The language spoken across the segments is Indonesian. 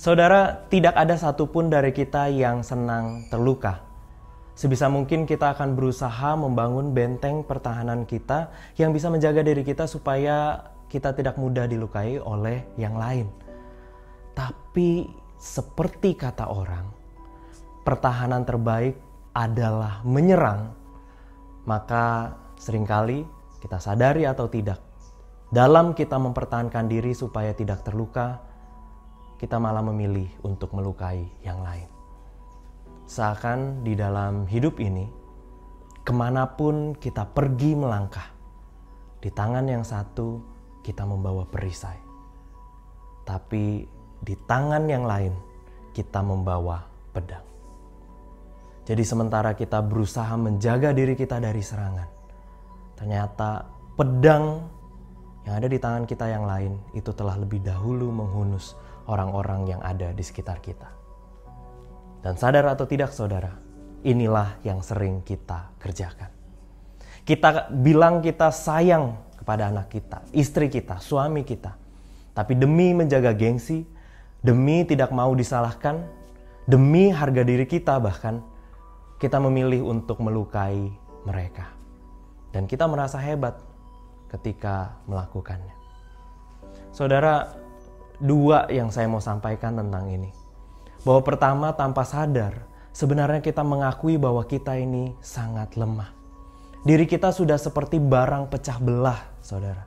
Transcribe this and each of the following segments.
Saudara, tidak ada satupun dari kita yang senang terluka. Sebisa mungkin kita akan berusaha membangun benteng pertahanan kita yang bisa menjaga diri kita supaya kita tidak mudah dilukai oleh yang lain. Tapi seperti kata orang, pertahanan terbaik adalah menyerang. Maka seringkali kita sadari atau tidak, dalam kita mempertahankan diri supaya tidak terluka, kita malah memilih untuk melukai yang lain. Seakan di dalam hidup ini, kemanapun kita pergi melangkah, di tangan yang satu kita membawa perisai. Tapi di tangan yang lain kita membawa pedang. Jadi sementara kita berusaha menjaga diri kita dari serangan, ternyata pedang yang ada di tangan kita yang lain itu telah lebih dahulu menghunus orang-orang yang ada di sekitar kita. Dan sadar atau tidak saudara, inilah yang sering kita kerjakan. Kita bilang kita sayang kepada anak kita, istri kita, suami kita. Tapi demi menjaga gengsi, demi tidak mau disalahkan, demi harga diri kita bahkan, kita memilih untuk melukai mereka. Dan kita merasa hebat ketika melakukannya. Saudara, dua yang saya mau sampaikan tentang ini. Bahwa pertama, tanpa sadar, sebenarnya kita mengakui bahwa kita ini sangat lemah. Diri kita sudah seperti barang pecah belah, saudara.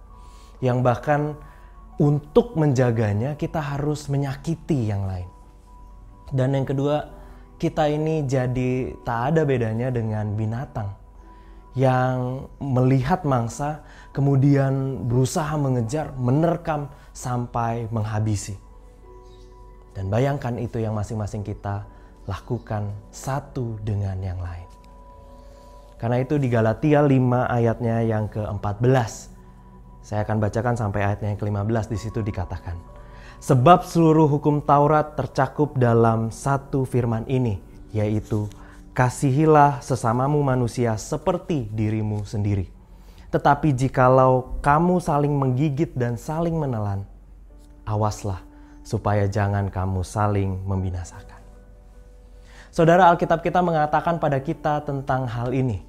Yang bahkan untuk menjaganya kita harus menyakiti yang lain. Dan yang kedua, kita ini jadi tak ada bedanya dengan binatang yang melihat mangsa, kemudian berusaha mengejar, menerkam sampai menghabisi. Dan bayangkan itu yang masing-masing kita lakukan satu dengan yang lain. Karena itu di Galatia 5 ayatnya yang ke-14. Saya akan bacakan sampai ayatnya yang ke-15, di situ dikatakan. Sebab seluruh hukum Taurat tercakup dalam satu firman ini, yaitu kasihilah sesamamu manusia seperti dirimu sendiri. Tetapi jikalau kamu saling menggigit dan saling menelan, awaslah supaya jangan kamu saling membinasakan. Saudara, Alkitab kita mengatakan pada kita tentang hal ini,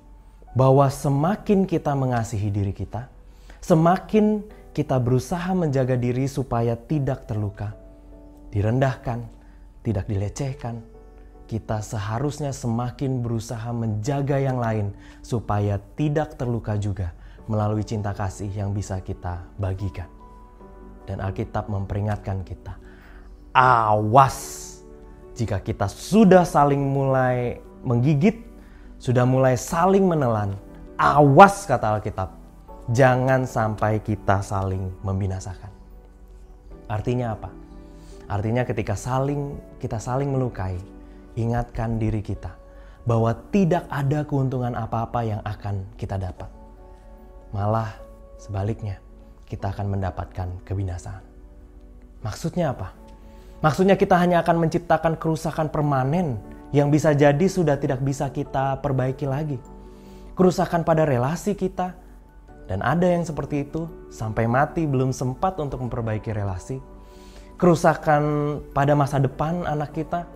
bahwa semakin kita mengasihi diri kita, semakin kita berusaha menjaga diri supaya tidak terluka, direndahkan, tidak dilecehkan, kita seharusnya semakin berusaha menjaga yang lain supaya tidak terluka juga melalui cinta kasih yang bisa kita bagikan. Dan Alkitab memperingatkan kita, awas jika kita sudah saling mulai menggigit, sudah mulai saling menelan. Awas kata Alkitab, jangan sampai kita saling membinasakan. Artinya apa? Artinya ketika kita saling melukai, ingatkan diri kita bahwa tidak ada keuntungan apa-apa yang akan kita dapat. Malah sebaliknya, kita akan mendapatkan kebinasaan. Maksudnya apa? Maksudnya kita hanya akan menciptakan kerusakan permanen yang bisa jadi sudah tidak bisa kita perbaiki lagi. Kerusakan pada relasi kita, dan ada yang seperti itu sampai mati belum sempat untuk memperbaiki relasi. Kerusakan pada masa depan anak kita,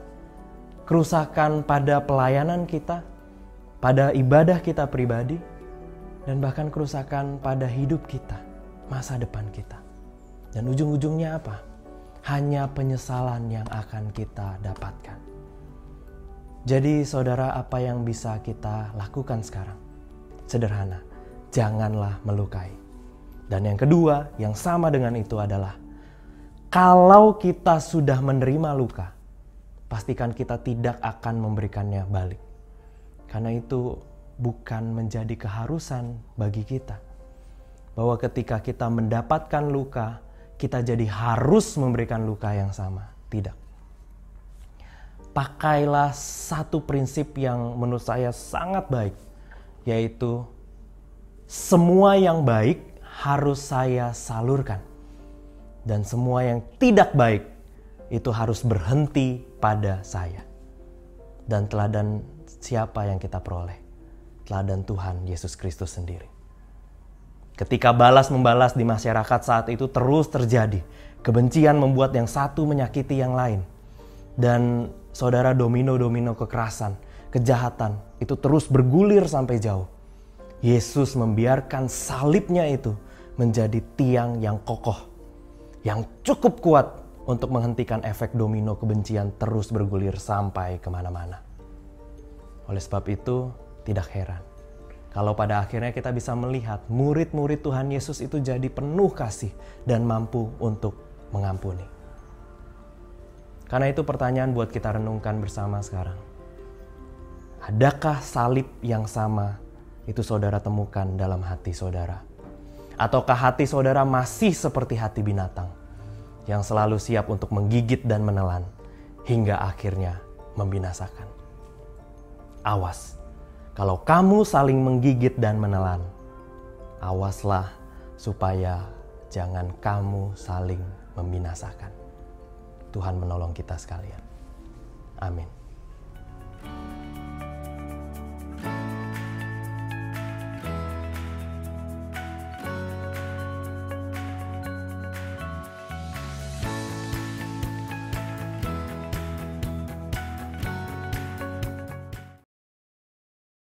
kerusakan pada pelayanan kita, pada ibadah kita pribadi, dan bahkan kerusakan pada hidup kita, masa depan kita. Dan ujung-ujungnya apa? Hanya penyesalan yang akan kita dapatkan. Jadi saudara, apa yang bisa kita lakukan sekarang? Sederhana, janganlah melukai. Dan yang kedua, yang sama dengan itu adalah, kalau kita sudah menerima luka, pastikan kita tidak akan memberikannya balik. Karena itu bukan menjadi keharusan bagi kita. Bahwa ketika kita mendapatkan luka, kita jadi harus memberikan luka yang sama. Tidak. Pakailah satu prinsip yang menurut saya sangat baik, yaitu semua yang baik harus saya salurkan. Dan semua yang tidak baik itu harus berhenti pada saya. Dan teladan siapa yang kita peroleh? Teladan Tuhan Yesus Kristus sendiri. Ketika balas-membalas di masyarakat saat itu terus terjadi, kebencian membuat yang satu menyakiti yang lain. Dan saudara, domino-domino kekerasan, kejahatan itu terus bergulir sampai jauh. Yesus membiarkan salibnya itu menjadi tiang yang kokoh, yang cukup kuat untuk menghentikan efek domino kebencian terus bergulir sampai kemana-mana. Oleh sebab itu, tidak heran kalau pada akhirnya kita bisa melihat murid-murid Tuhan Yesus itu jadi penuh kasih dan mampu untuk mengampuni. Karena itu pertanyaan buat kita renungkan bersama sekarang. Adakah salib yang sama itu saudara temukan dalam hati saudara? Ataukah hati saudara masih seperti hati binatang yang selalu siap untuk menggigit dan menelan hingga akhirnya membinasakan? Awas, kalau kamu saling menggigit dan menelan, awaslah supaya jangan kamu saling membinasakan. Tuhan menolong kita sekalian. Amin.